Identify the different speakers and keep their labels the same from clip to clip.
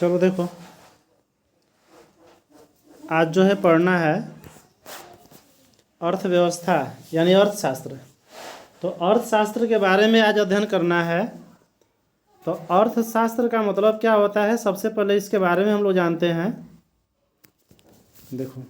Speaker 1: चलो देखो, आज जो है पढ़ना है अर्थव्यवस्था यानी अर्थशास्त्र। तो अर्थशास्त्र के बारे में आज अध्ययन करना है। तो अर्थशास्त्र का मतलब क्या होता है, सबसे पहले इसके बारे में हम लोग जानते हैं। देखो,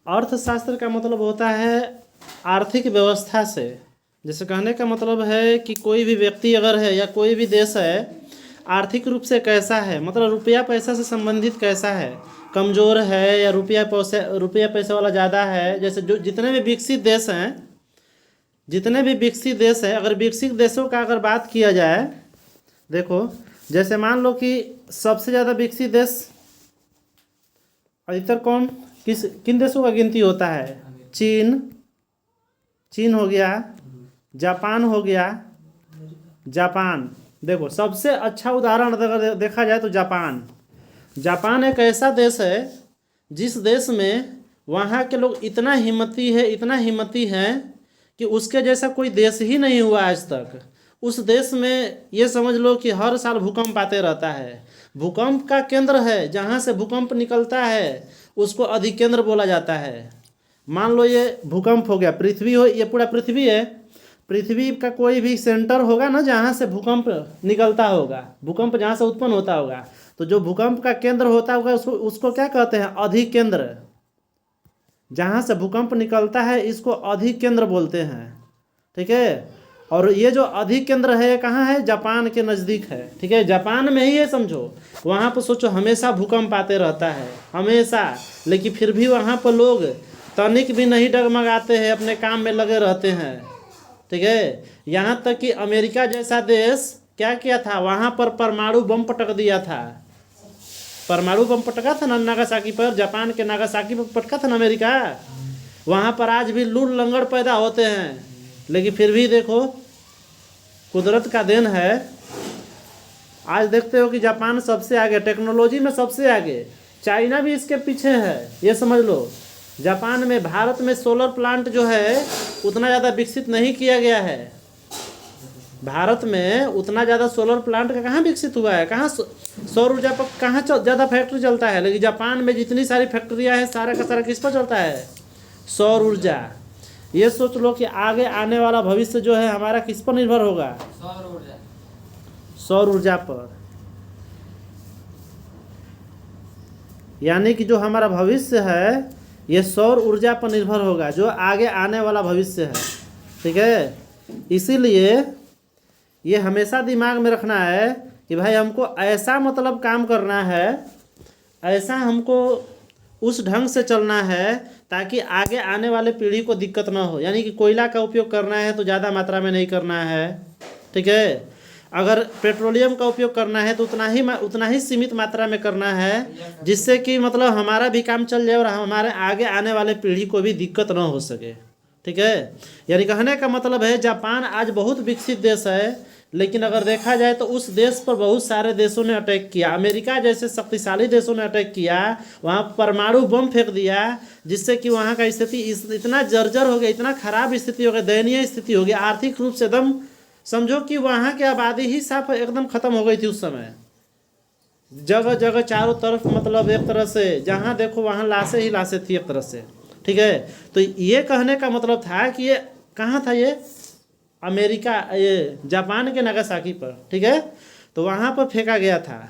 Speaker 1: अर्थशास्त्र का मतलब होता है आर्थिक व्यवस्था से। जैसे कहने का मतलब है कि कोई भी व्यक्ति अगर है या कोई भी देश है, आर्थिक रूप से कैसा है, मतलब रुपया पैसा से संबंधित कैसा है, कमज़ोर है या रुपया पैसे वाला ज़्यादा है। जैसे जो जितने भी विकसित देश हैं, अगर विकसित देशों का अगर बात किया जाए, देखो जैसे मान लो कि सबसे ज़्यादा विकसित देश अधिकतर किन देशों का गिनती होता है? चीन हो गया, जापान हो गया। जापान देखो सबसे अच्छा उदाहरण अगर देखा जाए तो जापान एक ऐसा देश है जिस देश में वहाँ के लोग इतना हिम्मती हैं कि उसके जैसा कोई देश ही नहीं हुआ आज तक। उस देश में ये समझ लो कि हर साल भूकंप आते रहता है। भूकंप का केंद्र है, जहाँ से भूकंप निकलता है उसको अधिकेंद्र बोला जाता है। मान लो ये भूकंप हो गया, पृथ्वी हो, ये पूरा पृथ्वी है, पृथ्वी का कोई भी सेंटर होगा ना जहाँ से भूकंप निकलता होगा, भूकंप जहाँ से उत्पन्न होता होगा, तो जो भूकंप का केंद्र होता होगा उसको क्या कहते हैं? अधिकेंद्र। जहाँ से भूकंप निकलता है इसको अधिकेंद्र बोलते हैं। ठीक है, और ये जो अधिकेंद्र है कहाँ है? जापान के नज़दीक है। ठीक है, जापान में ही है समझो। वहाँ पर सोचो हमेशा भूकंप आते रहता है, हमेशा, लेकिन फिर भी वहाँ पर लोग तनिक भी नहीं डगमगाते हैं, अपने काम में लगे रहते हैं। ठीक है, यहाँ तक कि अमेरिका जैसा देश क्या किया था, वहाँ पर परमाणु बम पटक दिया था। परमाणु बम पटका था ना नागासाकी पर, जापान के नागासाकी पर पटका था ना अमेरिका। वहाँ पर आज भी लूट लंगड़ पैदा होते हैं, लेकिन फिर भी देखो कुदरत का देन है। आज देखते हो कि जापान सबसे आगे, टेक्नोलॉजी में सबसे आगे, चाइना भी इसके पीछे है, ये समझ लो। जापान में, भारत में सोलर प्लांट जो है उतना ज़्यादा विकसित नहीं किया गया है। भारत में उतना ज़्यादा सोलर प्लांट का कहाँ विकसित हुआ है, कहाँ सौर ऊर्जा पर कहाँ ज़्यादा फैक्ट्री चलता है। लेकिन जापान में जितनी सारी फैक्ट्रियाँ हैं सारा का सारा किस पर चलता है? सौर ऊर्जा। ये सोच लो कि आगे आने वाला भविष्य जो है हमारा किस पर निर्भर होगा? सौर ऊर्जा पर। यानी कि जो हमारा भविष्य है ये सौर ऊर्जा पर निर्भर होगा, जो आगे आने वाला भविष्य है। ठीक है, इसीलिए ये हमेशा दिमाग में रखना है कि भाई हमको ऐसा मतलब काम करना है, ऐसा हमको उस ढंग से चलना है ताकि आगे आने वाले पीढ़ी को दिक्कत ना हो। यानी कि कोयला का उपयोग करना है तो ज़्यादा मात्रा में नहीं करना है। ठीक है, अगर पेट्रोलियम का उपयोग करना है तो उतना ही सीमित मात्रा में करना है, जिससे कि मतलब हमारा भी काम चल जाए और हमारे आगे आने वाले पीढ़ी को भी दिक्कत ना हो सके। ठीक है, यानी कहने का मतलब है जापान आज बहुत विकसित देश है, लेकिन अगर देखा जाए तो उस देश पर बहुत सारे देशों ने अटैक किया। अमेरिका जैसे शक्तिशाली देशों ने अटैक किया, वहाँ परमाणु बम फेंक दिया, जिससे कि वहाँ का स्थिति इतना जर्जर हो गया, इतना खराब स्थिति हो गई, दयनीय स्थिति हो गई, आर्थिक रूप से एकदम समझो कि वहाँ की आबादी ही साफ एकदम ख़त्म हो गई थी उस समय। जगह जगह चारों तरफ मतलब एक तरह से जहाँ देखो वहाँ लाशें ही लाशें थी एक तरह से। ठीक है, तो ये कहने का मतलब था कि ये कहाँ था? ये अमेरिका, ये जापान के नागासाकी पर। ठीक है, तो वहाँ पर फेंका गया था।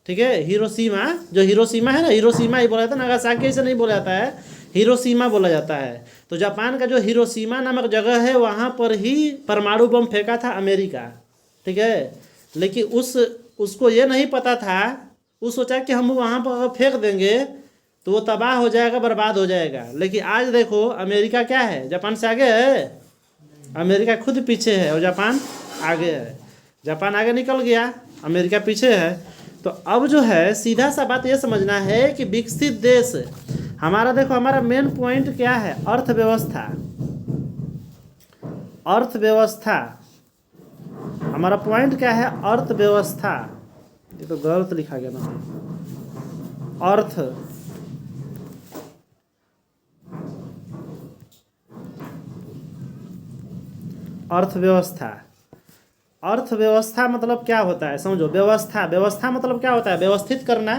Speaker 1: ठीक है, हिरोशिमा, जो हिरोशिमा है ना, हिरोशिमा ही बोला जाता है, नागासाकी ऐसे नहीं बोला जाता है, हिरोशिमा बोला जाता है। तो जापान का जो हिरोशिमा नामक जगह है वहाँ पर ही परमाणु बम फेंका था अमेरिका। ठीक है, लेकिन उसको ये नहीं पता था, वो सोचा कि हम वहाँ पर फेंक देंगे तो वो तबाह हो जाएगा, बर्बाद हो जाएगा। लेकिन आज देखो अमेरिका क्या है, जापान से आगे है? अमेरिका खुद पीछे है और जापान आगे है। जापान आगे निकल गया, अमेरिका पीछे है। तो अब जो है सीधा सा बात ये समझना है कि विकसित देश हमारा, देखो हमारा मेन पॉइंट क्या है? अर्थव्यवस्था। अर्थव्यवस्था हमारा पॉइंट क्या है? अर्थव्यवस्था। ये तो गलत लिखा गया ना, अर्थव्यवस्था। अर्थव्यवस्था मतलब क्या होता है, समझो। व्यवस्था, व्यवस्था मतलब क्या होता है, व्यवस्थित करना।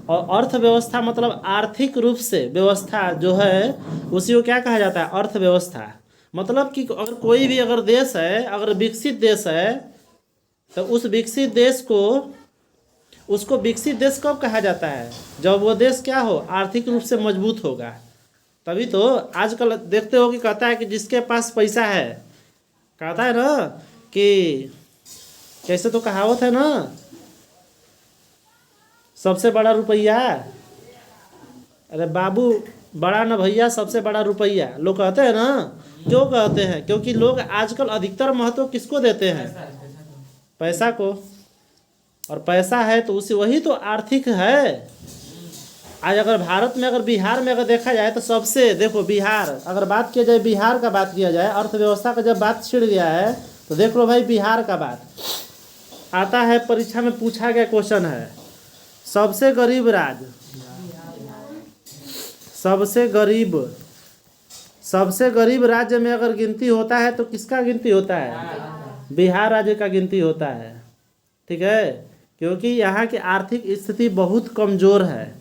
Speaker 1: और अर्थव्यवस्था मतलब आर्थिक रूप से व्यवस्था जो है उसी को क्या कहा जाता है, अर्थव्यवस्था। मतलब कि अगर कोई भी अगर देश है, अगर विकसित देश है, तो उस विकसित देश को, उसको विकसित देश कब कहा जाता है, जब वो देश क्या हो, आर्थिक रूप से मजबूत होगा। तभी तो आजकल देखते हो कि कहता है कि जिसके पास पैसा है, कहता है ना कि कैसे तो कहावत है ना, सबसे बड़ा रुपया, अरे बाबू बड़ा न भैया, सबसे बड़ा रुपया, लोग कहते हैं ना। क्यों कहते हैं, क्योंकि लोग आजकल अधिकतर महत्व किसको देते हैं, पैसा को। और पैसा है तो उसी, वही तो आर्थिक है। आज अगर भारत में, अगर बिहार में अगर देखा जाए तो सबसे, देखो बिहार, अगर बात किया जाए, बिहार का बात किया जाए, अर्थव्यवस्था का जब बात छिड़ गया है तो देख लो भाई, बिहार का बात आता है, परीक्षा में पूछा गया क्वेश्चन है, सबसे गरीब राज्य, सबसे गरीब राज्य में अगर गिनती होता है तो किसका गिनती होता है, बिहार राज्य का गिनती होता है। ठीक है, क्योंकि यहाँ की आर्थिक स्थिति बहुत कमज़ोर है।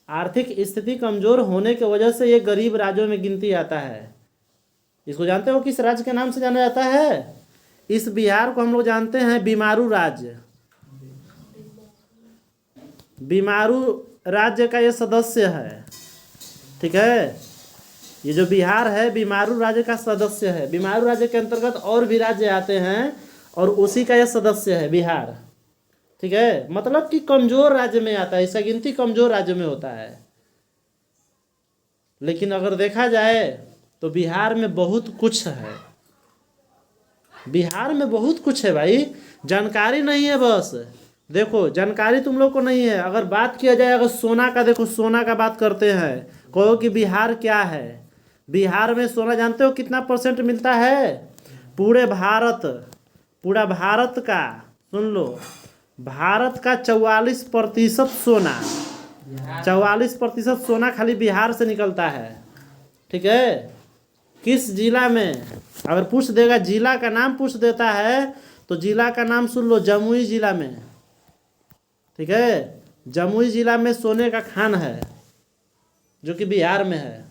Speaker 1: आर्थिक स्थिति कमज़ोर होने की वजह से ये गरीब राज्यों में गिनती आता है। इसको जानते हो किस राज्य के नाम से जाना जाता है, इस बिहार को हम लोग जानते हैं बीमारू राज्य। बीमारू राज्य का ये सदस्य है। ठीक है, ये जो बिहार है बीमारू राज्य का सदस्य है। बीमारू राज्य के अंतर्गत और भी राज्य आते हैं और उसी का ये सदस्य है बिहार। ठीक है, मतलब कि कमजोर राज्य में आता है, इसका गिनती कमजोर राज्य में होता है। लेकिन अगर देखा जाए तो बिहार में बहुत कुछ है, बिहार में बहुत कुछ है भाई, जानकारी नहीं है बस। देखो जानकारी तुम लोग को नहीं है। अगर बात किया जाए, अगर सोना का, देखो सोना का बात करते हैं, कहो कि बिहार क्या है, बिहार में सोना जानते हो कितना परसेंट मिलता है, पूरे भारत, पूरा भारत का, सुन लो, भारत का 44% सोना, 44% सोना खाली बिहार से निकलता है। ठीक है, किस जिला में, अगर पूछ देगा, जिला का नाम पूछ देता है तो जिला का नाम सुन लो, जमुई जिला में। ठीक है, जमुई जिला में सोने का खान है जो कि बिहार में है।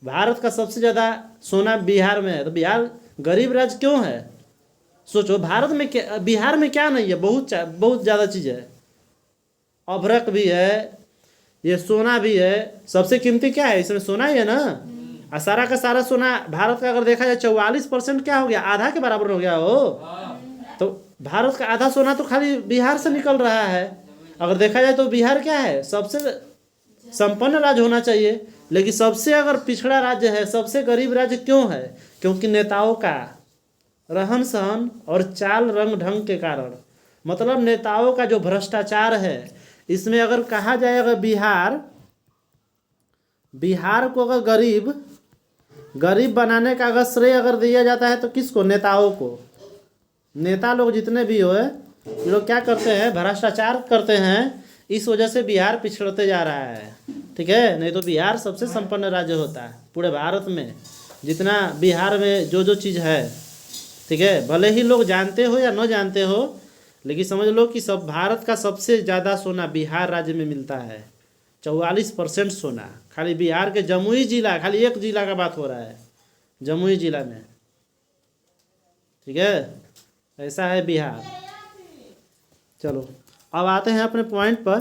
Speaker 1: भारत का सबसे ज़्यादा सोना बिहार में है। तो बिहार गरीब राज्य क्यों है, सोचो। भारत में क्या, बिहार में क्या नहीं है, बहुत ज़्यादा चीज़ है। अभ्रक भी है, ये सोना भी है। सबसे कीमती क्या है, इसमें सोना ही है ना। और सारा का सारा सोना भारत का अगर देखा जाए 44% क्या हो गया, आधा के बराबर हो गया हो। तो भारत का आधा सोना तो खाली बिहार से निकल रहा है। अगर देखा जाए तो बिहार क्या है, सबसे संपन्न राज्य होना चाहिए, लेकिन सबसे अगर पिछड़ा राज्य है, सबसे गरीब राज्य क्यों है, क्योंकि नेताओं का रहन सहन और चाल रंग ढंग के कारण, मतलब नेताओं का जो भ्रष्टाचार है। इसमें अगर कहा जाए, अगर बिहार को अगर गरीब बनाने का अगर श्रेय अगर दिया जाता है तो किसको, नेताओं को। नेता लोग जितने भी हो, ये लोग क्या करते हैं, भ्रष्टाचार करते हैं, इस वजह से बिहार पिछड़ते जा रहा है। ठीक है, नहीं तो बिहार सबसे संपन्न राज्य होता है पूरे भारत में, जितना बिहार में जो जो चीज़ है। ठीक है, भले ही लोग जानते हो या न जानते हो, लेकिन समझ लो कि सब भारत का सबसे ज़्यादा सोना बिहार राज्य में मिलता है। 44% सोना खाली बिहार के जमुई जिला, खाली एक जिला का बात हो रहा है, जमुई जिला में। ठीक है, ऐसा है बिहार। चलो अब आते हैं अपने पॉइंट पर।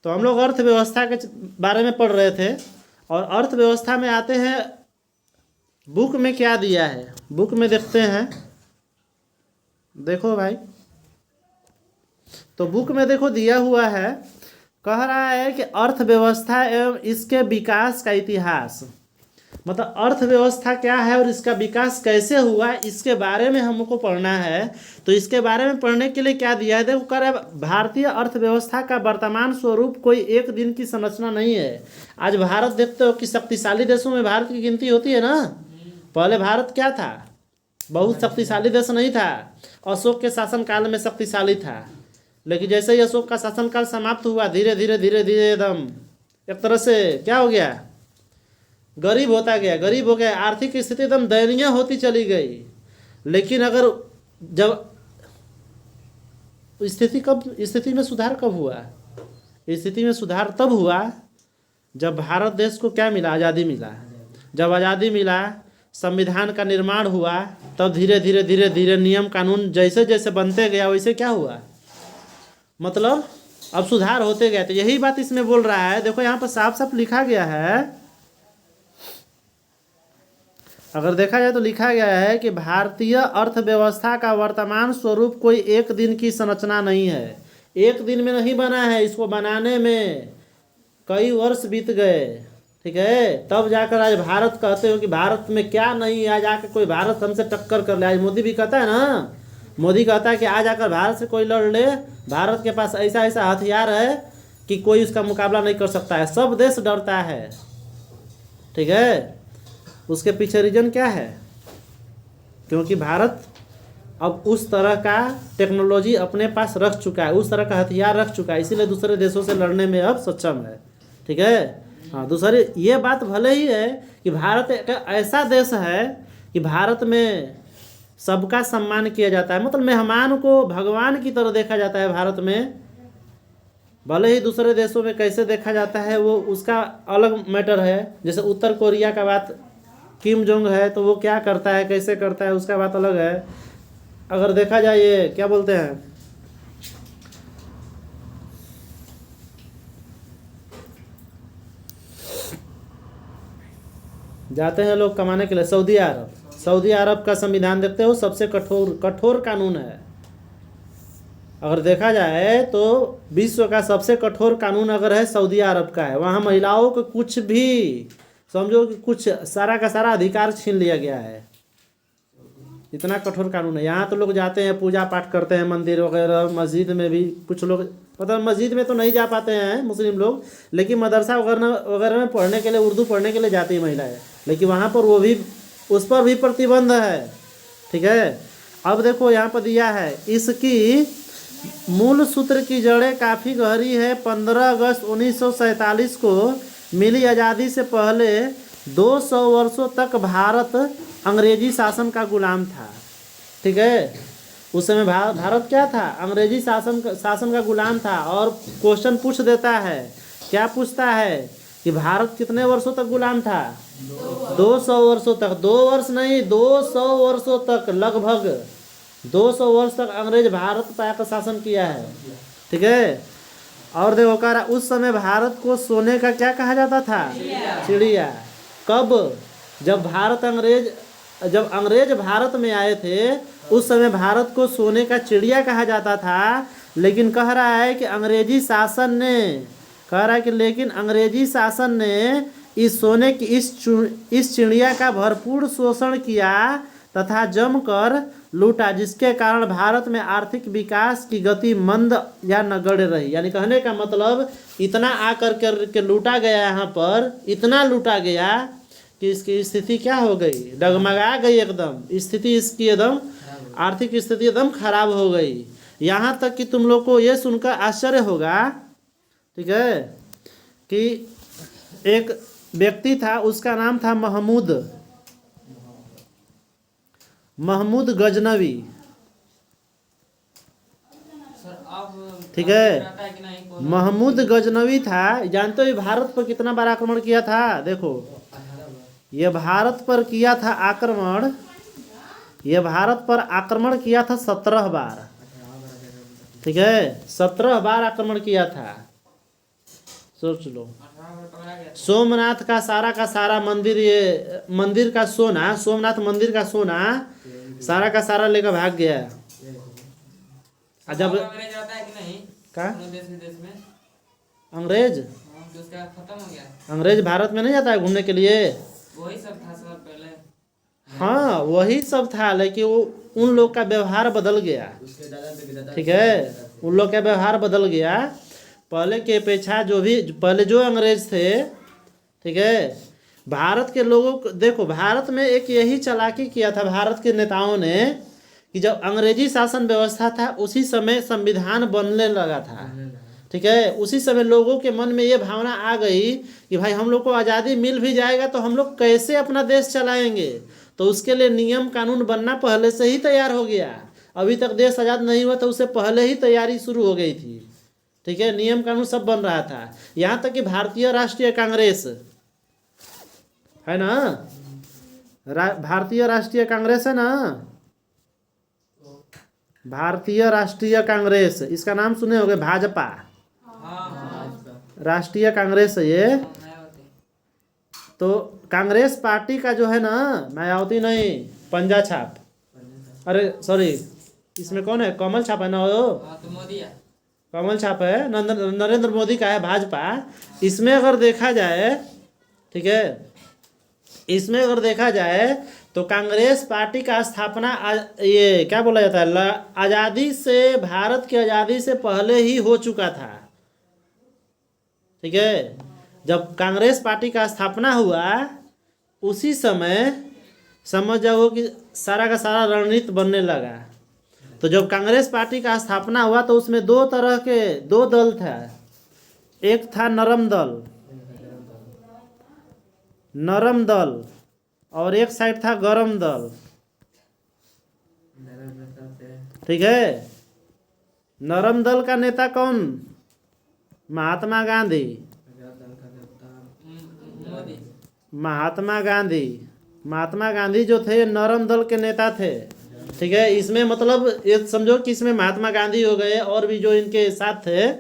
Speaker 1: तो हम लोग अर्थव्यवस्था के बारे में पढ़ रहे थे, और अर्थव्यवस्था में आते हैं, बुक में क्या दिया है, बुक में देखते हैं। देखो भाई, तो बुक में देखो दिया हुआ है, कह रहा है कि अर्थव्यवस्था एवं इसके विकास का इतिहास, मतलब अर्थव्यवस्था क्या है और इसका विकास कैसे हुआ, इसके बारे में हमको पढ़ना है। तो इसके बारे में पढ़ने के लिए क्या दिया है, देखो कह रहा है भारतीय अर्थव्यवस्था का वर्तमान स्वरूप कोई एक दिन की संरचना नहीं है। आज भारत देखते हो कि शक्तिशाली देशों में भारत की गिनती होती है ना। पहले भारत क्या था, बहुत शक्तिशाली देश नहीं था। अशोक के शासनकाल में शक्तिशाली था, लेकिन जैसे ही अशोक का शासनकाल समाप्त हुआ, धीरे धीरे एकदम एक तरह से क्या हो गया, गरीब होता गया, गरीब हो गया, आर्थिक स्थिति एकदम दयनीय होती चली गई। लेकिन अगर जब स्थिति में सुधार कब हुआ? स्थिति में सुधार तब हुआ जब भारत देश को क्या मिला? आज़ादी मिला। जब आज़ादी मिला, संविधान का निर्माण हुआ, तब धीरे धीरे धीरे धीरे नियम कानून जैसे जैसे बनते गया वैसे क्या हुआ, मतलब अब सुधार होते गए। तो यही बात इसमें बोल रहा है। देखो यहाँ पर साफ साफ लिखा गया है, अगर देखा जाए तो लिखा गया है कि भारतीय अर्थव्यवस्था का वर्तमान स्वरूप कोई एक दिन की संरचना नहीं है। एक दिन में नहीं बना है, इसको बनाने में कई वर्ष बीत गए। ठीक है, तब जाकर आज भारत कहते हो कि भारत में क्या नहीं है, आज आकर कोई भारत हमसे टक्कर कर ले। आज मोदी भी कहता है ना, मोदी कहता है कि आज आकर भारत से कोई लड़ ले, भारत के पास ऐसा ऐसा हथियार है कि कोई उसका मुकाबला नहीं कर सकता है, सब देश डरता है। ठीक है, उसके पीछे रीजन क्या है? क्योंकि भारत अब उस तरह का टेक्नोलॉजी अपने पास रख चुका है, उस तरह का हथियार रख चुका है, इसीलिए दूसरे देशों से लड़ने में अब सक्षम है। ठीक है, हाँ, दूसरी ये बात भले ही है कि भारत एक ऐसा देश है कि भारत में सबका सम्मान किया जाता है, मतलब मेहमान को भगवान की तरह देखा जाता है भारत में। भले ही दूसरे देशों में कैसे देखा जाता है वो उसका अलग मैटर है। जैसे उत्तर कोरिया का बात, किम जोंग है तो वो क्या करता है, कैसे करता है, उसका बात अलग है। अगर देखा जाए ये क्या बोलते हैं, जाते हैं लोग कमाने के लिए सऊदी अरब, सऊदी अरब का संविधान देखते हो, सबसे कठोर कानून है। अगर देखा जाए तो विश्व का सबसे कठोर कानून अगर है सऊदी अरब का है। वहाँ महिलाओं को कुछ भी समझो कि कुछ सारा का सारा अधिकार छीन लिया गया है, इतना कठोर कानून है। यहाँ तो लोग जाते हैं, पूजा पाठ करते हैं, मंदिर वगैरह, मस्जिद में भी कुछ लोग, मतलब मस्जिद में तो नहीं जा पाते हैं मुस्लिम लोग, लेकिन मदरसा वगैरह में पढ़ने के लिए, उर्दू पढ़ने के लिए जाती है महिलाएं, लेकिन वहाँ पर वो भी, उस पर भी प्रतिबंध है। ठीक है, अब देखो यहाँ पर दिया है, इसकी मूल सूत्र की जड़ें काफ़ी गहरी है। 15 अगस्त 1947 को मिली आज़ादी से पहले 200 वर्षों तक भारत अंग्रेजी शासन का गुलाम था। ठीक है, उस समय भारत क्या था? अंग्रेजी शासन का गुलाम था। और क्वेश्चन पूछ देता है, क्या पूछता है कि भारत कितने वर्षों तक गुलाम था? 200 वर्षों तक। 2 वर्ष नहीं, 200 वर्षों तक, लगभग 200 वर्ष तक अंग्रेज भारत पर आकर शासन किया है। ठीक है, और देखो कह रहा, उस समय भारत को सोने का क्या कहा जाता था? चिड़िया। कब? जब अंग्रेज भारत में आए थे, उस समय भारत को सोने का चिड़िया कहा जाता था। लेकिन कह रहा है कि अंग्रेजी शासन ने इस सोने की इस चिड़िया का भरपूर शोषण किया तथा जमकर लूटा, जिसके कारण भारत में आर्थिक विकास की गति मंद या नगण्य रही। यानी कहने का मतलब इतना आकर के लूटा गया, यहाँ पर इतना लूटा गया कि इसकी स्थिति क्या हो गई? डगमगा गई एकदम, स्थिति इसकी एकदम, आर्थिक स्थिति एकदम खराब हो गई। यहाँ तक कि तुम लोग को ये सुनकर आश्चर्य होगा, ठीक है, कि एक व्यक्ति था, उसका नाम था महमूद गजनवी। ठीक है, महमूद गजनवी था। जानते हो भारत पर कितना बार आक्रमण किया था? देखो, ये भारत पर किया था आक्रमण, ये भारत पर आक्रमण किया था 17 बार। ठीक है, 17 बार आक्रमण किया था। सोच लो, सोमनाथ का सारा मंदिर, ये मंदिर का सोना, सोमनाथ मंदिर का सोना सारा का सारा लेकर भाग गया। जब अंग्रेज आता है कि नहीं का देश में अंग्रेज तो उसका खत्म हो गया। अंग्रेज भारत में नहीं आता है घूमने के लिए, वही सब था सर पहले। हाँ, वही सब था, लेकिन वो उन लोग का व्यवहार बदल गया। ठीक है, उन लोग का व्यवहार बदल गया। पहले के अपेक्षा पहले जो अंग्रेज थे, ठीक है, भारत के लोगों को देखो, भारत में एक यही चालाकी किया था भारत के नेताओं ने कि जब अंग्रेजी शासन व्यवस्था था उसी समय संविधान बनने लगा था। ठीक है, उसी समय लोगों के मन में ये भावना आ गई कि भाई हम लोग को आज़ादी मिल भी जाएगा तो हम लोग कैसे अपना देश चलाएंगे, तो उसके लिए नियम कानून बनना पहले से ही तैयार हो गया। अभी तक देश आज़ाद नहीं हुआ था उससे पहले ही तैयारी शुरू हो गई थी। ठीक है, नियम कानून सब बन रहा था, यहाँ तक कि भारतीय राष्ट्रीय कांग्रेस है ना, भारतीय राष्ट्रीय कांग्रेस है ना, भारतीय राष्ट्रीय कांग्रेस, इसका नाम सुने होंगे, भाजपा राष्ट्रीय कांग्रेस है ये। तो कांग्रेस पार्टी का जो है ना, मायावती नहीं, पंजा छाप, अरे सॉरी, इसमें कौन है, कमल छाप है ना वो,
Speaker 2: तो मोदी है,
Speaker 1: कमल छाप है, नरेंद्र मोदी का है भाजपा। इसमें अगर देखा जाए, ठीक है, इसमें अगर देखा जाए तो कांग्रेस पार्टी का स्थापना ये क्या बोला जाता है, आज़ादी से, भारत की आज़ादी से पहले ही हो चुका था। ठीक है, जब कांग्रेस पार्टी का स्थापना हुआ उसी समय समझ जाओ कि सारा का सारा रणनीति बनने लगा। तो जब कांग्रेस पार्टी का स्थापना हुआ तो उसमें दो तरह के दो दल था, एक था नरम दल, नरम दल, और एक साइड था गरम दल। ठीक है, नरम दल का नेता कौन, महात्मा गांधी,
Speaker 2: मोदी,
Speaker 1: महात्मा गांधी, महात्मा गांधी जो थे नरम दल के नेता थे। ठीक है, इसमें मतलब ये समझो कि इसमें महात्मा गांधी हो गए और भी जो इनके साथ थे,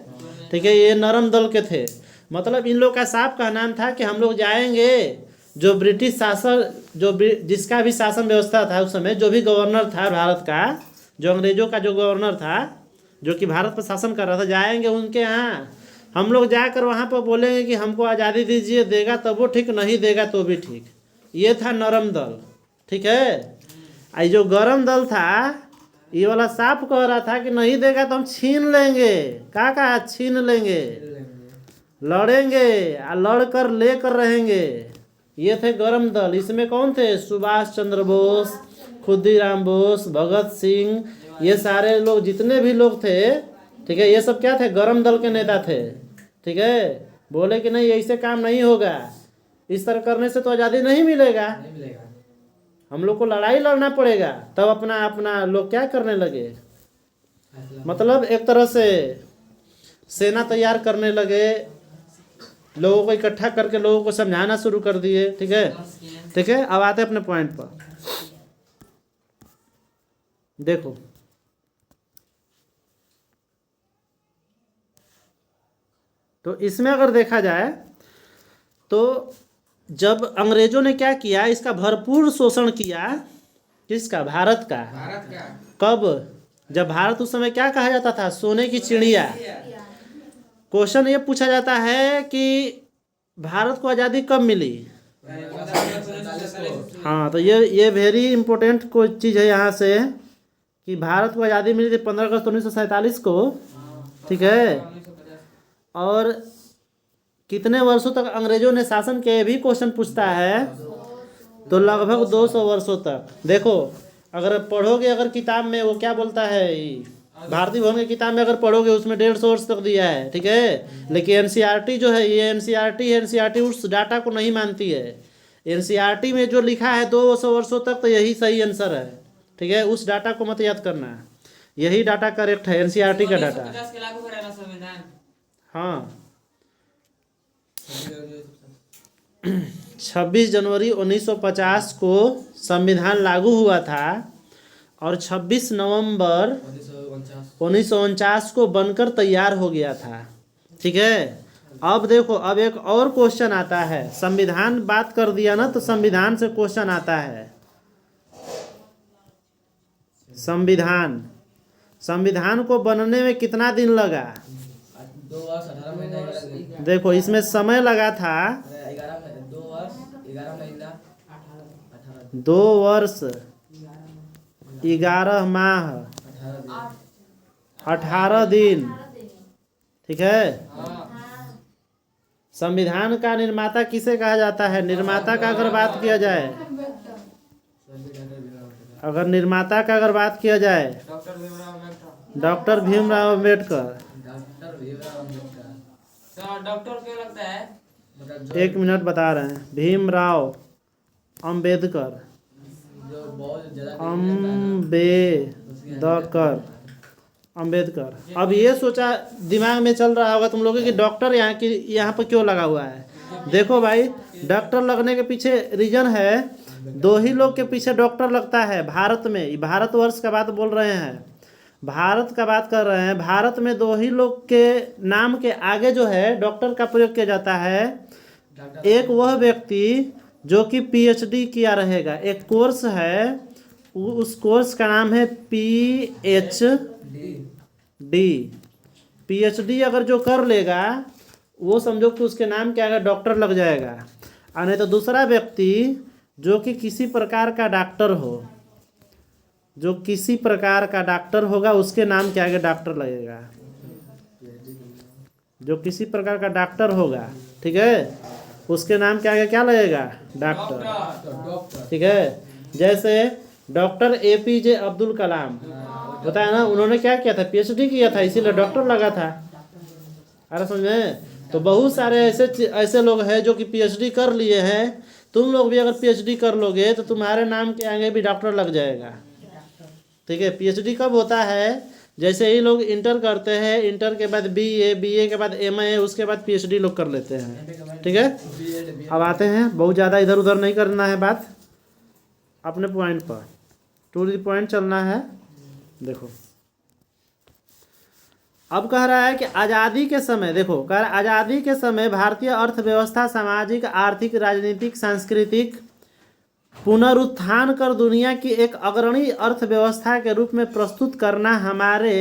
Speaker 1: ठीक है, ये नरम दल के थे। मतलब इन लोग का साफ का नाम था कि हम लोग जाएंगे, जो ब्रिटिश शासन, जिसका भी शासन व्यवस्था था उस समय, जो भी गवर्नर था भारत का, जो अंग्रेजों का जो गवर्नर था, जो कि भारत पर शासन कर रहा था, जाएंगे उनके यहाँ, हम लोग जाकर वहाँ पर बोलेंगे कि हमको आज़ादी दीजिए, देगा तब वो ठीक, नहीं देगा तो भी ठीक। ये था नरम दल। ठीक है, आई जो गरम दल था ये वाला साफ कह रहा था कि नहीं देगा तो हम छीन लेंगे, क्या कहा, छीन लेंगे, लड़ेंगे, लड़ कर लेकर रहेंगे। ये थे गरम दल। इसमें कौन थे, सुभाष चंद्र बोस, खुदीराम बोस, भगत सिंह, ये सारे लोग जितने भी लोग थे, ठीक है, ये सब क्या थे, गरम दल के नेता थे। ठीक है, बोले कि नहीं ऐसे काम नहीं होगा, इस तरह करने से तो आज़ादी नहीं मिलेगा, हम लोग को लड़ाई लड़ना पड़ेगा, तब अपना अपना लोग क्या करने लगे, मतलब एक तरह से सेना तैयार करने लगे, लोगों को इकट्ठा करके लोगों को समझाना शुरू कर दिए। ठीक है, ठीक है, अब आते अपने पॉइंट पर। देखो तो इसमें अगर देखा जाए तो जब अंग्रेजों ने क्या किया, इसका भरपूर शोषण किया, किसका, भारत का। कब, जब भारत उस समय क्या कहा जाता था, सोने की चिड़िया। क्वेश्चन ये पूछा जाता है कि भारत को आज़ादी कब मिली। हाँ, तो ये वेरी इंपॉर्टेंट कोई चीज़ है यहाँ से, कि भारत को आज़ादी मिली थी 15 अगस्त 1947 को। ठीक है, और कितने वर्षों तक अंग्रेजों ने शासन किया, भी क्वेश्चन पूछता है, तो लगभग 200 वर्षों तक। देखो अगर पढ़ोगे, अगर किताब में वो क्या बोलता है, भारतीय भवन की किताब में अगर पढ़ोगे उसमें 150 वर्ष तक दिया है। ठीक है, लेकिन एनसीईआरटी जो है, ये एनसीईआरटी उस डाटा को नहीं मानती है। एनसीईआरटी में जो लिखा है 200 वर्षों तक, तो यही सही आंसर है। ठीक है, उस डाटा को मत याद करना, यही डाटा करेक्ट है, एनसीईआरटी का डाटा। हाँ, 26 जनवरी 1950 को संविधान लागू हुआ था और 26 नवंबर 1949 को बनकर तैयार हो गया था। ठीक है, अब देखो, अब एक और क्वेश्चन आता है, संविधान बात कर दिया ना, तो संविधान से क्वेश्चन आता है। संविधान को बनने में कितना दिन लगा,
Speaker 2: 2 वर्ष 18 महीना।
Speaker 1: देखो इसमें समय लगा था
Speaker 2: 2 वर्ष 11 महीना,
Speaker 1: 2 वर्ष 11 माह 18 दिन। ठीक है, संविधान का निर्माता किसे कहा जाता है, निर्माता का अगर बात किया जाए, अगर निर्माता का अगर बात किया जाए, डॉक्टर भीमराव अम्बेडकर।
Speaker 2: डॉक्टर क्यों लगता है,
Speaker 1: एक मिनट बता रहे हैं, भीमराव अम्बेडकर,
Speaker 2: जो बहुत ज्यादा
Speaker 1: द कर अंबेडकर। अब ये सोचा दिमाग में चल रहा होगा तुम लोगों की डॉक्टर यहाँ पर क्यों लगा हुआ है। देखो भाई, डॉक्टर लगने के पीछे रीजन है, दो ही लोग के पीछे डॉक्टर लगता है भारत में। भारतवर्ष का बात बोल रहे हैं, भारत का बात कर रहे हैं। भारत में दो ही लोग के नाम के आगे जो है डॉक्टर का प्रयोग किया जाता है। एक वह व्यक्ति जो कि पीएचडी किया रहेगा, एक कोर्स है, उस कोर्स का नाम है पीएचडी। पीएचडी अगर जो कर लेगा वो समझो कि उसके नाम के आगे डॉक्टर लग जाएगा। और नहीं तो दूसरा व्यक्ति जो कि किसी प्रकार का डॉक्टर हो, जो किसी प्रकार का डॉक्टर होगा उसके नाम के आगे डॉक्टर लगेगा। जो किसी प्रकार का डॉक्टर होगा, ठीक है, उसके नाम के आगे क्या लगेगा, डॉक्टर। ठीक है, जैसे डॉक्टर एपीजे अब्दुल कलाम होता है ना, उन्होंने क्या किया था, पीएचडी किया था, इसीलिए डॉक्टर लगा था। अरे समझ में, तो बहुत सारे ऐसे लोग हैं जो कि पीएचडी कर लिए हैं। तुम लोग भी अगर पीएचडी कर लोगे तो तुम्हारे नाम के आगे भी डॉक्टर लग जाएगा। ठीक है, पीएचडी कब होता है, जैसे ही लोग इंटर करते हैं, इंटर के बाद बीए, बीए के बाद एमए, उसके बाद पीएचडी लोग कर लेते हैं। ठीक है, अब आते हैं, बहुत ज़्यादा इधर उधर नहीं करना है बात, अपने पॉइंट पर टू द पॉइंट चलना है। देखो अब कह रहा है कि आज़ादी के समय, देखो कह रहा है आज़ादी के समय भारतीय अर्थव्यवस्था सामाजिक, आर्थिक, राजनीतिक, सांस्कृतिक पुनरुत्थान कर दुनिया की एक अग्रणी अर्थव्यवस्था के रूप में प्रस्तुत करना हमारे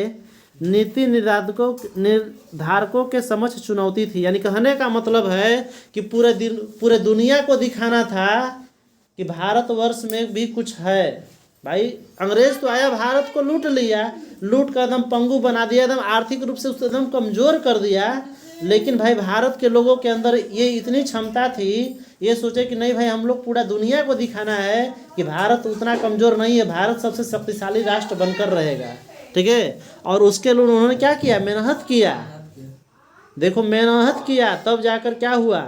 Speaker 1: नीति निर्धारकों के समक्ष चुनौती थी। यानी कहने का मतलब है कि पूरे दुनिया को दिखाना था कि भारतवर्ष में भी कुछ है। भाई अंग्रेज तो आया, भारत को लूट लिया, लूट कर एकदम पंगु बना दिया, एकदम आर्थिक रूप से उसको एकदम कमज़ोर कर दिया। लेकिन भाई भारत के लोगों के अंदर ये इतनी क्षमता थी, ये सोचे कि नहीं भाई हम लोग पूरा दुनिया को दिखाना है कि भारत उतना कमज़ोर नहीं है, भारत सबसे शक्तिशाली राष्ट्र बनकर रहेगा। ठीक है, और उसके लिए उन्होंने क्या किया, मेहनत किया। देखो मेहनत किया, तब जाकर क्या हुआ,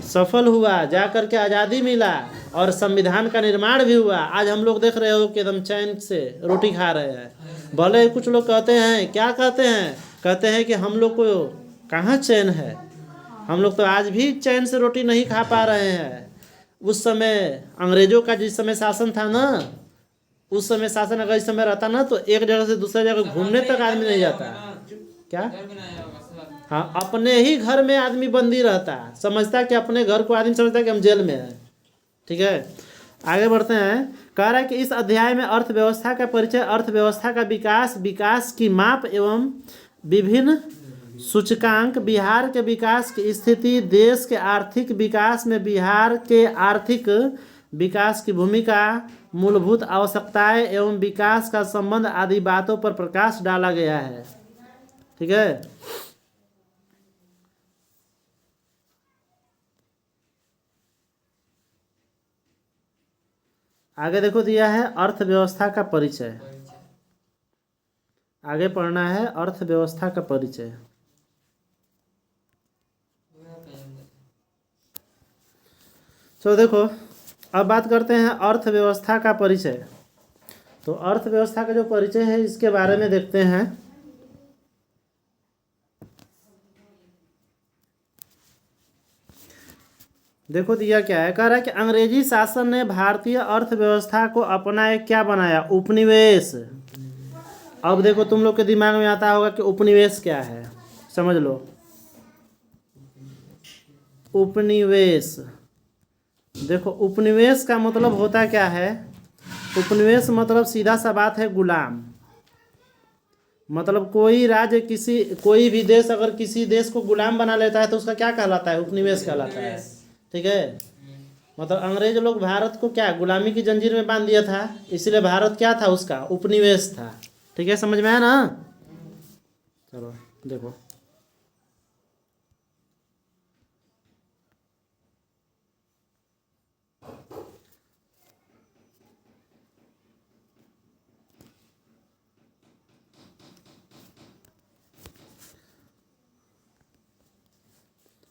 Speaker 1: सफल हुआ, जाकर के आज़ादी मिला और संविधान का निर्माण भी हुआ। आज हम लोग देख रहे हो कि एकदम चैन से रोटी खा रहे हैं। भले कुछ लोग कहते हैं, क्या कहते हैं, कहते हैं कि हम लोग को कहाँ चैन है, हम लोग तो आज भी चैन से रोटी नहीं खा पा रहे हैं। उस समय अंग्रेजों का जिस समय शासन था ना, उस समय शासन अगर इस समय रहता ना, तो एक जगह से दूसरे जगह घूमने तक आदमी नहीं जाता। क्या, हाँ, अपने ही घर में आदमी बंदी रहता, समझता कि अपने घर को आदमी समझता कि हम जेल में हैं। ठीक है, आगे बढ़ते हैं। कह रहा है कि इस अध्याय में अर्थव्यवस्था का परिचय, अर्थव्यवस्था का विकास, विकास की माप एवं विभिन्न सूचकांक, बिहार के विकास की स्थिति, देश के आर्थिक विकास में बिहार के आर्थिक विकास की भूमिका, मूलभूत आवश्यकताएं एवं विकास का संबंध आदि बातों पर प्रकाश डाला गया है। ठीक है, आगे देखो दिया है अर्थव्यवस्था का परिचय। आगे पढ़ना है अर्थव्यवस्था का परिचय। तो देखो अब बात करते हैं अर्थव्यवस्था का परिचय। तो अर्थव्यवस्था का जो परिचय है इसके बारे में देखते हैं। देखो दिया क्या है, कह रहा है कि अंग्रेजी शासन ने भारतीय अर्थव्यवस्था को अपना एक क्या बनाया, उपनिवेश। अब देखो तुम लोग के दिमाग में आता होगा कि उपनिवेश क्या है, समझ लो। उपनिवेश, देखो उपनिवेश का मतलब होता क्या है, उपनिवेश मतलब सीधा सा बात है गुलाम। मतलब कोई राज्य, कोई भी देश अगर किसी देश को गुलाम बना लेता है तो उसका क्या कहलाता है, उपनिवेश कहलाता है। ठीक है, मतलब अंग्रेज लोग भारत को क्या गुलामी की जंजीर में बांध दिया था, इसलिए भारत क्या था, उसका उपनिवेश था। ठीक है, समझ में आया ना। चलो देखो,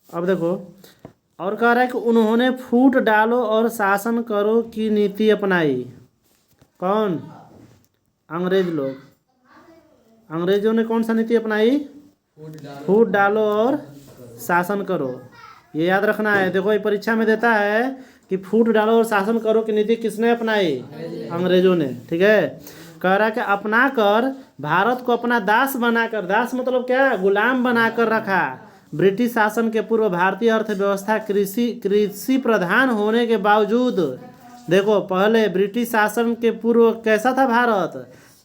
Speaker 1: अब देखो और कह रहा है कि उन्होंने फूट डालो और शासन करो की नीति अपनाई। कौन, अंग्रेज लोग, अंग्रेजों ने कौन सा नीति अपनाई? फूट डालो और शासन करो। ये याद रखना है। देखो ये परीक्षा में देता है कि फूट डालो और शासन करो की नीति किसने अपनाई? अंग्रेजों ने। ठीक है, कह रहा है कि अपना कर भारत को अपना दास बनाकर, दास मतलब क्या? गुलाम बनाकर रखा। ब्रिटिश शासन के पूर्व भारतीय अर्थव्यवस्था कृषि प्रधान होने के बावजूद, देखो पहले ब्रिटिश शासन के पूर्व कैसा था भारत?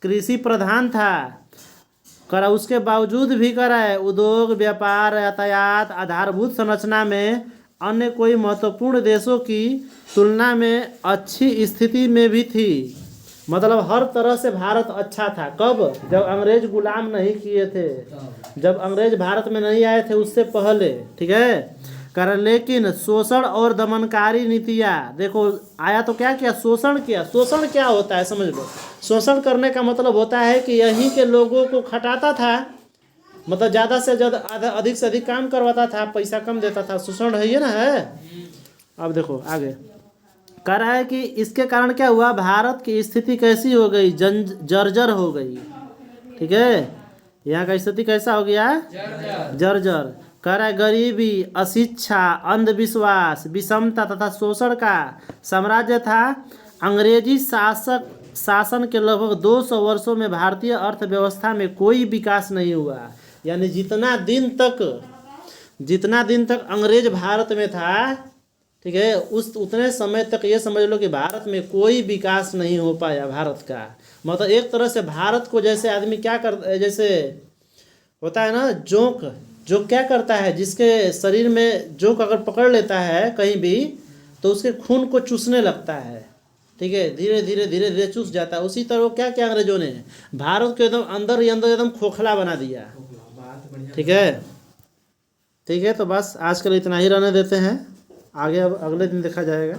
Speaker 1: कृषि प्रधान था। करा उसके बावजूद भी करा है उद्योग, व्यापार, यातायात, आधारभूत संरचना में अन्य कोई महत्वपूर्ण देशों की तुलना में अच्छी स्थिति में भी थी। मतलब हर तरह से भारत अच्छा था। कब? जब अंग्रेज गुलाम नहीं किए थे, जब अंग्रेज भारत में नहीं आए थे, उससे पहले। ठीक है, कारण लेकिन शोषण और दमनकारी नीतियाँ, देखो आया तो क्या किया? शोषण किया। शोषण क्या होता है समझ लो। शोषण करने का मतलब होता है कि यहीं के लोगों को खटाता था, मतलब ज़्यादा से ज़्यादा अधिक से अधिक काम करवाता था, पैसा कम देता था। शोषण है ये ना है। अब देखो आगे कह रहा है कि इसके कारण क्या हुआ? भारत की स्थिति कैसी हो गई? जर्जर हो गई। ठीक है, यहाँ का स्थिति कैसा हो गया? जर्जर। कह रहा है गरीबी, अशिक्षा, अंधविश्वास, विषमता तथा शोषण का साम्राज्य था। अंग्रेजी शासन के लगभग 200 वर्षों में भारतीय अर्थव्यवस्था में कोई विकास नहीं हुआ। यानी जितना दिन तक अंग्रेज भारत में था, ठीक है, उतने समय तक ये समझ लो कि भारत में कोई विकास नहीं हो पाया भारत का। मतलब एक तरह से भारत को जैसे आदमी क्या कर, जैसे होता है ना जोंक क्या करता है? जिसके शरीर में जोंक अगर पकड़ लेता है कहीं भी तो उसके खून को चूसने लगता है। ठीक है, धीरे धीरे चूस जाता है। उसी तरह क्या किया अंग्रेजों ने? भारत को एकदम अंदर ही अंदर एकदम खोखला बना दिया। ठीक है, तो बस आज के लिए इतना ही रहने देते हैं। आगे अब अगले दिन देखा जाएगा।